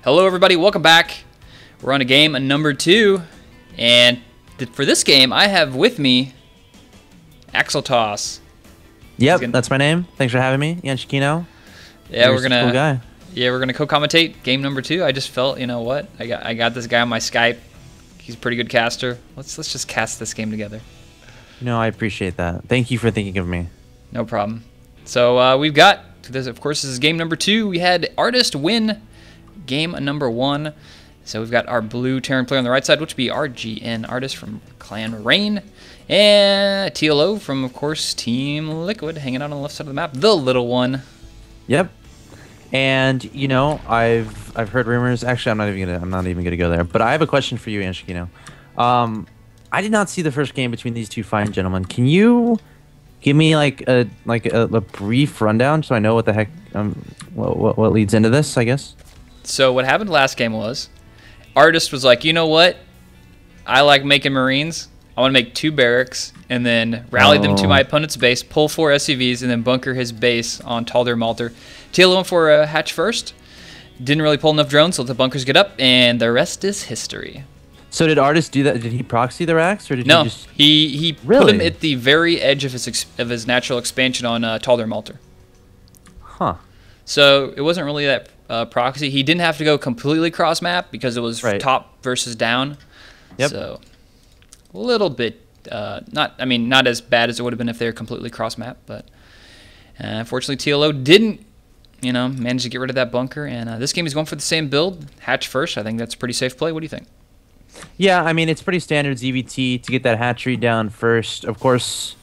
Hello everybody, welcome back. We're on a game number 2, and for this game I have with me EonShiKeno. Yep, that's my name. Thanks for having me, EonShiKeno. Yeah, You're we're gonna cool guy. we're gonna co-commentate game number 2. I just felt, you know what? I got this guy on my Skype. He's a pretty good caster. Let's just cast this game together. No, I appreciate that. Thank you for thinking of me. No problem. So we've got this. Of course, this is game number 2. We had Artist win game number 1. So we've got our blue Terran player on the right side, which would be RGNartist from Clan Rain, and TLO from, of course, Team Liquid, hanging out on the left side of the map, the little one. Yep. And you know, I've heard rumors. Actually, I'm not even gonna go there. But I have a question for you, EonShiKeno. I did not see the first game between these two fine gentlemen. Can you give me like a brief rundown so I know what the heck what leads into this, I guess? So what happened last game was, Artist was like, you know what? I like making Marines. I want to make 2 barracks and then rally them to my opponent's base, pull 4 SCVs, and then bunker his base on Taldir Malter. TLO went for a hatch first. Didn't really pull enough drones, so let the bunkers get up, and the rest is history. So did Artist do that? Did he proxy the racks, or did no? He just... he really? Put him at the very edge of his natural expansion on Taldir Malter. Huh. So it wasn't really that proxy. He didn't have to go completely cross map because it was top versus down. Yep. So a little bit not as bad as it would have been if they were completely cross map, but unfortunately TLO didn't manage to get rid of that bunker, and this game is going for the same build, hatch first. I think that's a pretty safe play. What do you think? Yeah, I mean, it's pretty standard ZvT to get that hatchery down first. Of course,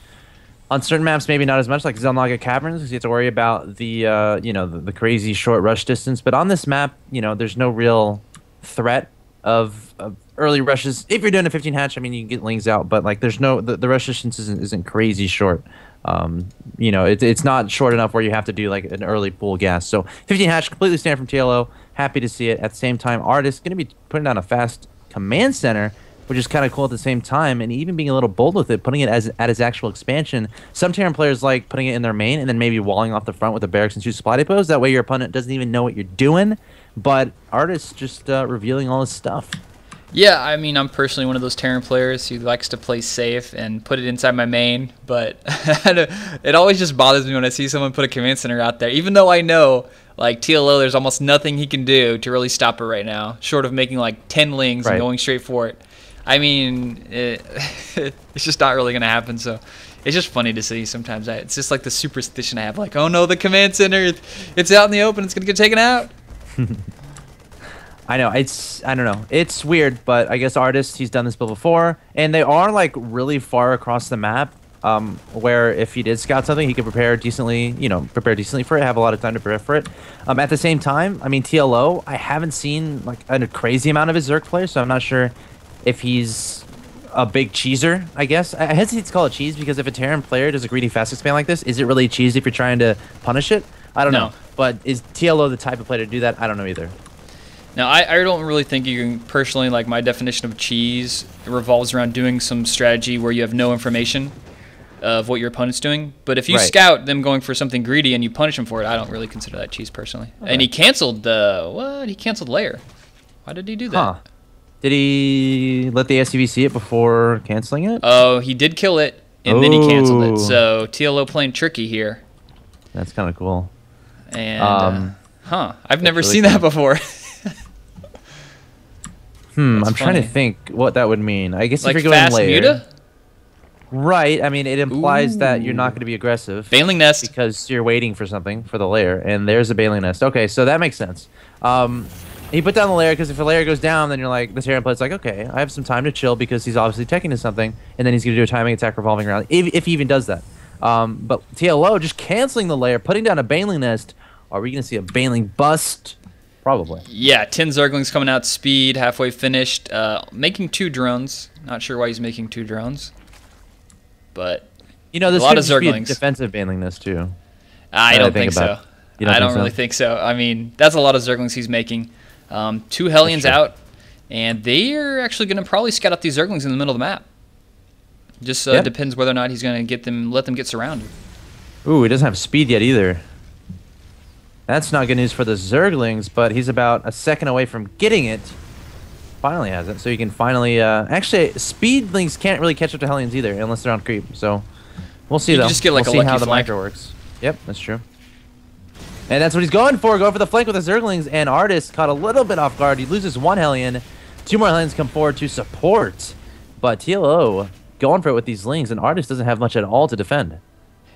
on certain maps, maybe not as much, like Zelnaga Caverns, because you have to worry about the the crazy short rush distance. But on this map, there's no real threat of early rushes. If you're doing a 15 hatch, I mean, you can get lings out, but like there's no the rush distance isn't crazy short. It's not short enough where you have to do like an early pool gas. So 15 hatch, completely standard from TLO. Happy to see it. At the same time, Artist going to be putting down a fast command center, which is kind of cool at the same time, and even being a little bold with it, putting it at his actual expansion. Some Terran players like putting it in their main and then maybe walling off the front with the barracks and 2 supply depots. That way your opponent doesn't even know what you're doing, but Artist just revealing all his stuff. Yeah, I mean, I'm personally one of those Terran players who likes to play safe and put it inside my main, but it always just bothers me when I see someone put a command center out there, even though I know, like, TLO, there's almost nothing he can do to really stop it right now, short of making, like, 10 lings and going straight for it. I mean, it's just not really going to happen, so it's just funny to see sometimes. It's just like the superstition I have, like, oh no, the command center, it's out in the open, it's going to get taken out. I know, I don't know. It's weird, but I guess Artist, he's done this build before, and they are like really far across the map, where if he did scout something, he could prepare decently for it, have a lot of time to prepare for it. At the same time, I mean, TLO, I haven't seen like a crazy amount of his Zerg players, so I'm not sure if he's a big cheeser, I guess. I hesitate to call it cheese, because if a Terran player does a greedy fast expand like this, is it really cheese if you're trying to punish it? I don't know. But is TLO the type of player to do that? I don't know either. Now, I don't really think you can, personally, like my definition of cheese, it revolves around doing some strategy where you have no information of what your opponent's doing. But if you scout them going for something greedy and you punish them for it, I don't really consider that cheese personally. Okay. And he canceled He canceled layer. Why did he do that? Huh. Did he let the SCV see it before canceling it? Oh, he did kill it, and then he canceled it. So TLO playing tricky here. That's kind of cool. And I've never seen that before. I'm trying to think what that would mean. I guess like if you're going layer. Muta? Right. I mean, it implies that you're not going to be aggressive. Bailing nest. Because you're waiting for something for the layer, and there's a bailing nest. Okay, so that makes sense. He put down the layer because if a layer goes down, then you're like, the Terran player's like, okay, I have some time to chill because he's obviously teching to something, and then he's going to do a timing attack revolving around, if he even does that. But TLO just canceling the layer, putting down a bailing nest. Are we going to see a bailing bust? Probably. Yeah, 10 Zerglings coming out speed, halfway finished, making 2 drones. Not sure why he's making 2 drones, but this a lot of could be a Zerglings. Defensive bailing nest too. I don't think so. I don't really think so. I mean, that's a lot of Zerglings he's making. 2 Hellions out, and they are actually going to probably scout out these Zerglings in the middle of the map. Just depends whether or not he's going to let them get surrounded. Ooh, he doesn't have speed yet either. That's not good news for the Zerglings, but he's about a second away from getting it. Finally has it, so you can finally... actually, Speedlings can't really catch up to Hellions either, unless they're on creep, so... We'll see, you though. Can just get, like, we'll a see lucky how the flank. micro works. Yep, that's true. And that's what he's going for. Go for the flank with the Zerglings, and Artist caught a little bit off guard. He loses one Hellion. 2 more Hellions come forward to support. But TLO going for it with these Lings, and Artist doesn't have much at all to defend.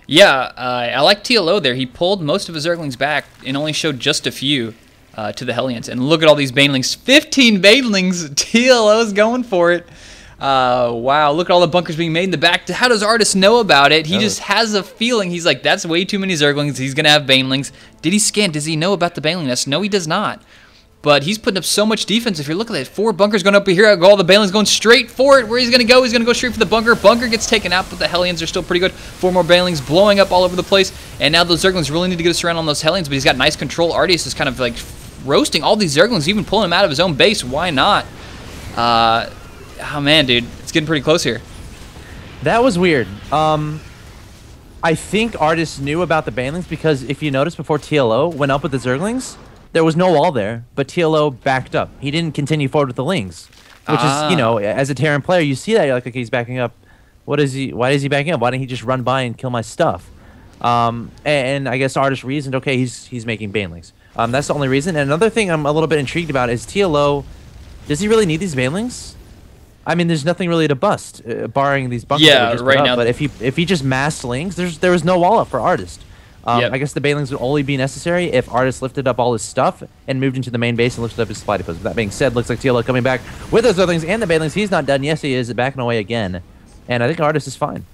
Yeah, I like TLO there. He pulled most of his Zerglings back and only showed just a few to the Hellions. And look at all these Banelings. 15 Banelings! TLO's going for it. Wow, look at all the bunkers being made in the back. How does Artist know about it? He just has a feeling. He's like, that's way too many Zerglings. He's going to have Banelings. Did he scan? Does he know about the Baneling nest? No, he does not. But he's putting up so much defense. If you look at that, 4 bunkers going up here. All the Banelings going straight for it. Where he's going to go? He's going to go straight for the bunker. Bunker gets taken out, but the Hellions are still pretty good. 4 more Banelings blowing up all over the place. And now those Zerglings really need to get a surround on those Hellions, but he's got nice control. Artist is kind of like roasting all these Zerglings, even pulling them out of his own base. Why not? Oh, man, dude. It's getting pretty close here. That was weird. I think Artist knew about the Banelings because if you notice before TLO went up with the Zerglings, there was no wall there, but TLO backed up. He didn't continue forward with the Lings, which is, you know, as a Terran player, you see that, you're like, okay, he's backing up. What is he? Why is he backing up? Why didn't he just run by and kill my stuff? And I guess Artist reasoned, okay, he's making Banelings. That's the only reason. And another thing I'm a little bit intrigued about is TLO, does he really need these Banelings? I mean, there's nothing really to bust, barring these bunkers that we just put up. Now. But if he just massed Lings, there was no wall up for Artist. I guess the Banelings would only be necessary if Artist lifted up all his stuff and moved into the main base and lifted up his supply depots. With that being said, looks like TLO coming back with those other things and the Banelings. He's not done. Yes, he is backing away again, and I think Artist is fine.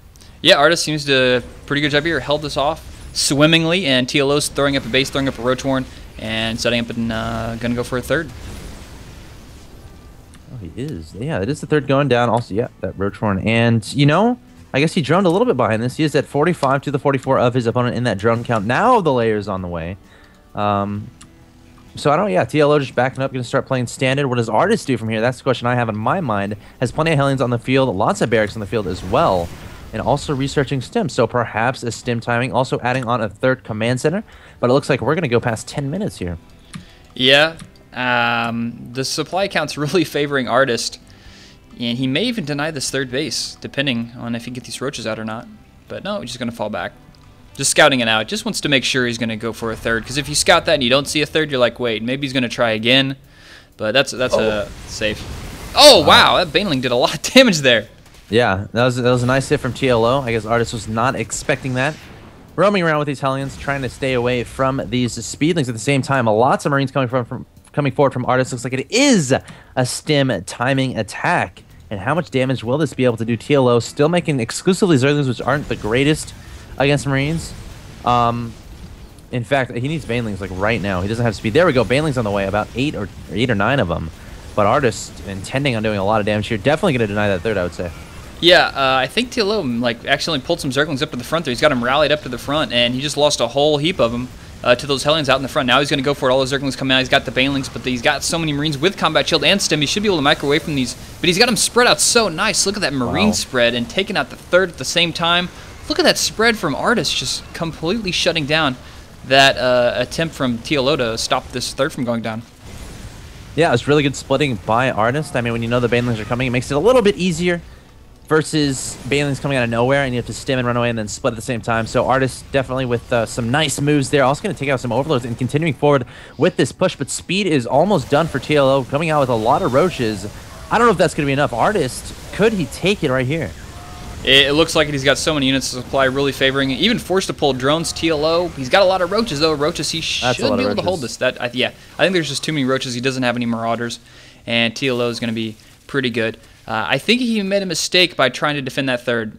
Yeah, Artist seems to pretty good job here. Held this off swimmingly, and TLO's throwing up a base, throwing up a Roach Warren, and setting up and gonna go for a third. Oh, he is. Yeah, it is the third going down. Also, yeah, that Roach Horn. And, you know, I guess he droned a little bit behind this. He is at 45 to the 44 of his opponent in that drone count. Now the layer's on the way. So I don't, yeah, TLO just backing up, going to start playing standard. What does Artist do from here? That's the question I have in my mind. Has plenty of Hellions on the field, lots of barracks on the field as well, and also researching stim. So perhaps a stim timing, also adding on a third command center. But it looks like we're going to go past 10 minutes here. Yeah. The supply count's really favoring Artist, and he may even deny this third base, depending on if he can get these roaches out or not. But no, he's just going to fall back. Just scouting it out. Just wants to make sure he's going to go for a third, because if you scout that and you don't see a third, you're like, wait, maybe he's going to try again. But that's a safe. Oh, wow, that Baneling did a lot of damage there. Yeah, that was a nice hit from TLO. I guess Artist was not expecting that. Roaming around with these Hellions, trying to stay away from these Speedlings at the same time. Lots of Marines coming forward from Artist. Looks like it is a stim timing attack. And how much damage will this be able to do? TLO still making exclusively Zerglings, which aren't the greatest against Marines. In fact, he needs Banelings like right now. He doesn't have speed. There we go. Banelings on the way, about 8 or 9 of them. But Artist intending on doing a lot of damage here. Definitely going to deny that third, I would say. Yeah, I think TLO like accidentally pulled some Zerglings up to the front there. He's got them rallied up to the front, and he just lost a whole heap of them to those Hellions out in the front. Now he's going to go for it. All those Zerglings come out. He's got the Banelings, but he's got so many Marines with Combat Shield and Stim. He should be able to microwave from these, but he's got them spread out so nice. Look at that Marine spread and taking out the third at the same time. Look at that spread from Artist, just completely shutting down that attempt from TLO to stop this third from going down. Yeah, it was really good splitting by Artist. I mean, when you know the Banelings are coming, it makes it a little bit easier versus Banelings coming out of nowhere and you have to stim and run away and then split at the same time. So Artist definitely with some nice moves there. Also going to take out some overloads and continuing forward with this push, but speed is almost done for TLO, coming out with a lot of roaches. I don't know if that's going to be enough. Artist, could he take it right here? It looks like he's got so many units of supply really favoring it. Even forced to pull drones, TLO. He's got a lot of roaches, though. Roaches, he should be able to hold this. Yeah, I think there's just too many roaches. He doesn't have any marauders, and TLO is going to be pretty good. I think he made a mistake by trying to defend that third.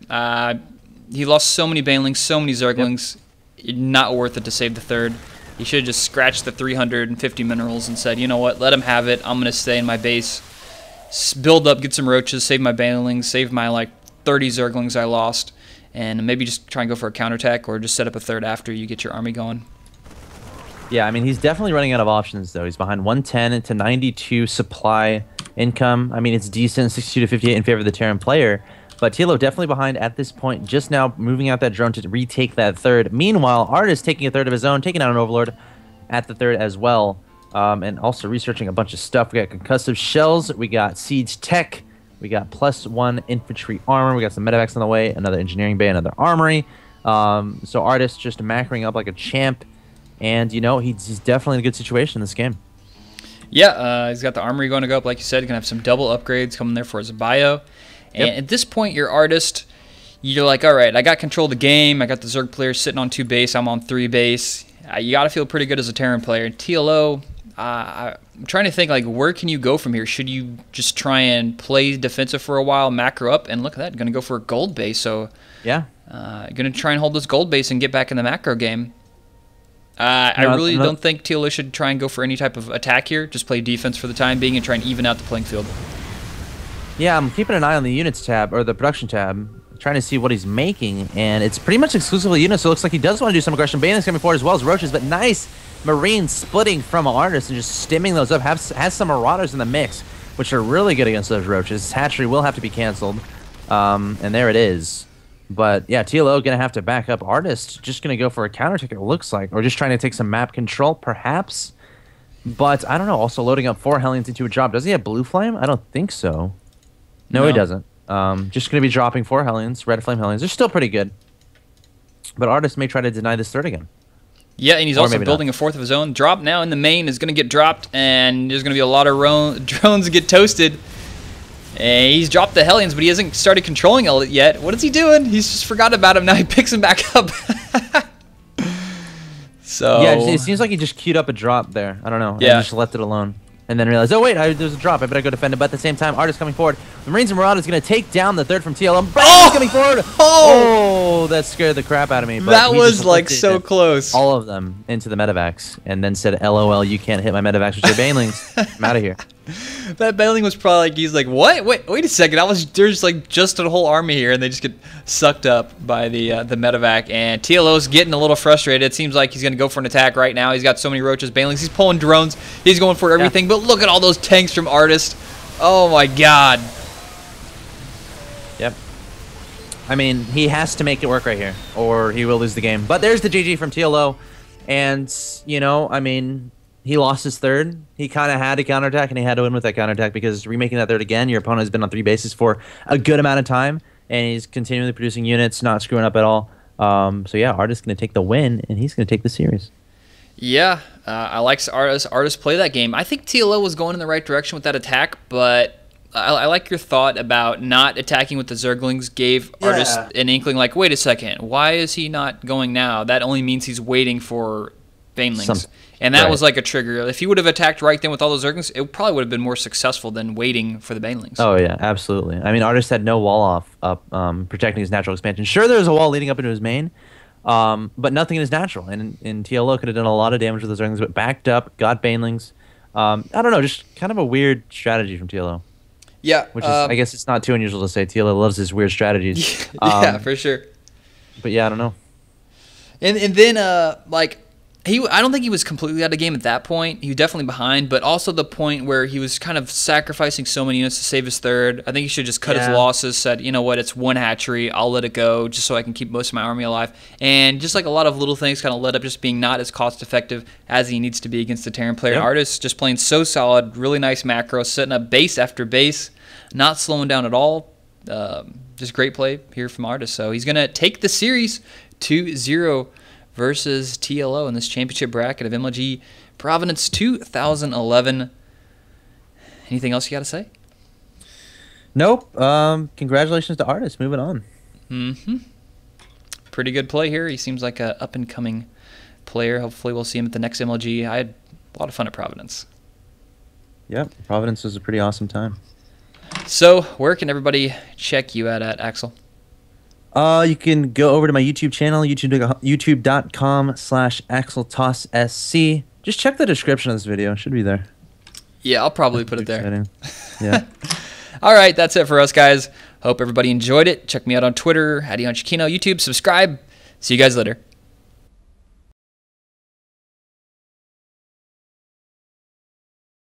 He lost so many Banelings, so many Zerglings. Yep. Not worth it to save the third. He should have just scratched the 350 minerals and said, you know what, let him have it. I'm going to stay in my base, build up, get some roaches, save my Banelings, save my, like, 30 Zerglings I lost, and maybe just try and go for a counterattack or just set up a third after you get your army going. Yeah, I mean, he's definitely running out of options, though. He's behind 110 to 92 supply income. I mean, it's decent, 62 to 58 in favor of the Terran player, but TLO definitely behind at this point, just now moving out that drone to retake that third. Meanwhile, Artist taking a third of his own, taking out an Overlord, at the third as well. And also researching a bunch of stuff. We got concussive shells. We got siege tech. We got +1 infantry armor. We got some medevacs on the way. Another engineering bay. Another armory. So Artist just macroing up like a champ. And, you know, he's definitely in a good situation in this game. Yeah, he's got the armory going to go up, like you said. He's going to have some double upgrades coming there for his bio. And at this point, your Artist, you're like, all right, I got control of the game. I got the Zerg players sitting on 2 base. I'm on 3 base. You got to feel pretty good as a Terran player. And TLO, I'm trying to think, like, where can you go from here? Should you just try and play defensive for a while, macro up, and look at that, going to go for a gold base. So, yeah, going to try and hold this gold base and get back in the macro game. I really don't think TLO should try and go for any type of attack here. Just play defense for the time being and try and even out the playing field. Yeah, I'm keeping an eye on the units tab, or the production tab, trying to see what he's making, and it's pretty much exclusively units, so it looks like he does want to do some aggression. Baneling's coming forward as well as Roaches, but nice Marine splitting from Artist and just stimming those up. Has some Marauders in the mix, which are really good against those Roaches. Hatchery will have to be canceled, and there it is. But yeah, TLO going to have to back up Artist. Just going to go for a counter tick, it looks like. Or just trying to take some map control, perhaps. But I don't know. Also loading up 4 Hellions into a drop. Does he have Blue Flame? I don't think so. No, he doesn't. Just going to be dropping 4 Hellions, Red Flame Hellions. They're still pretty good. But Artist may try to deny this third again. Yeah, and he's also building a 4th of his own. Drop now in the main is going to get dropped, and there's going to be a lot of drones get toasted. And he's dropped the Hellions, but he hasn't started controlling it yet. What is he doing? He's just forgot about him. Now he picks him back up. So yeah, it seems like he just queued up a drop there. I don't know. Yeah. And just left it alone. And then realized, oh, wait, there's a drop. I better go defend it. But at the same time, Artist coming forward. The Marines and Marauders going to take down the third from TLO. He's coming forward. Oh, that scared the crap out of me. But that was like so close. All of them into the medevacs. And then said, LOL, you can't hit my medevacs with your banelings. I'm out of here. That baneling was probably like, he's like, what? Wait a second. There's like just a whole army here, and they just get sucked up by the medevac. And TLO's getting a little frustrated. It seems like he's going to go for an attack right now. He's got so many Roaches, banelings. He's pulling drones. He's going for everything. Yeah. But look at all those tanks from Artist. Oh my God. Yep. I mean, he has to make it work right here, or he will lose the game. But there's the GG from TLO. And, you know, I mean, he lost his third. He kind of had a counterattack, and he had to win with that counterattack because remaking that third again, your opponent has been on 3 bases for a good amount of time, and he's continually producing units, not screwing up at all. So yeah, Artist going to take the win, and he's going to take the series. Yeah, I like Artist play that game. I think TLO was going in the right direction with that attack, but I like your thought about not attacking with the Zerglings. Gave Artist an inkling like, wait a second, why is he not going now? That only means he's waiting for banelings. And that was like a trigger. If he would have attacked right then with all those Zerglings, it probably would have been more successful than waiting for the banelings. Oh, yeah, absolutely. I mean, Artist had no wall up protecting his natural expansion. Sure, there was a wall leading up into his main, but nothing in his natural. And TLO could have done a lot of damage with those Zerglings, but backed up, got banelings. I don't know, just kind of a weird strategy from TLO. Yeah. Which is, I guess it's not too unusual to say. TLO loves his weird strategies. Yeah, for sure. But yeah, I don't know. And then, like, I don't think he was completely out of the game at that point. He was definitely behind, but also the point where he was kind of sacrificing so many units to save his third. I think he should just cut his losses, said, you know what, it's 1 hatchery, I'll let it go just so I can keep most of my army alive. And just like a lot of little things kind of led up just being not as cost effective as he needs to be against the Terran player. Artist just playing so solid, really nice macro, setting up base after base, not slowing down at all. Just great play here from Artist. So he's going to take the series 2-0 versus TLO in this championship bracket of MLG Providence 2011. Anything else you got to say? Nope. Congratulations to Artist. Moving on. Pretty good play here. He seems like an up-and-coming player. Hopefully we'll see him at the next MLG. I had a lot of fun at Providence. Yep. Providence was a pretty awesome time. So where can everybody check you at Axel? You can go over to my YouTube channel, youtube.com/AxelTossSC. Just check the description of this video. It should be there. Yeah, I'll probably put it there. Yeah. All right, that's it for us, guys. Hope everybody enjoyed it. Check me out on Twitter, @EonShiKeno, YouTube, subscribe. See you guys later.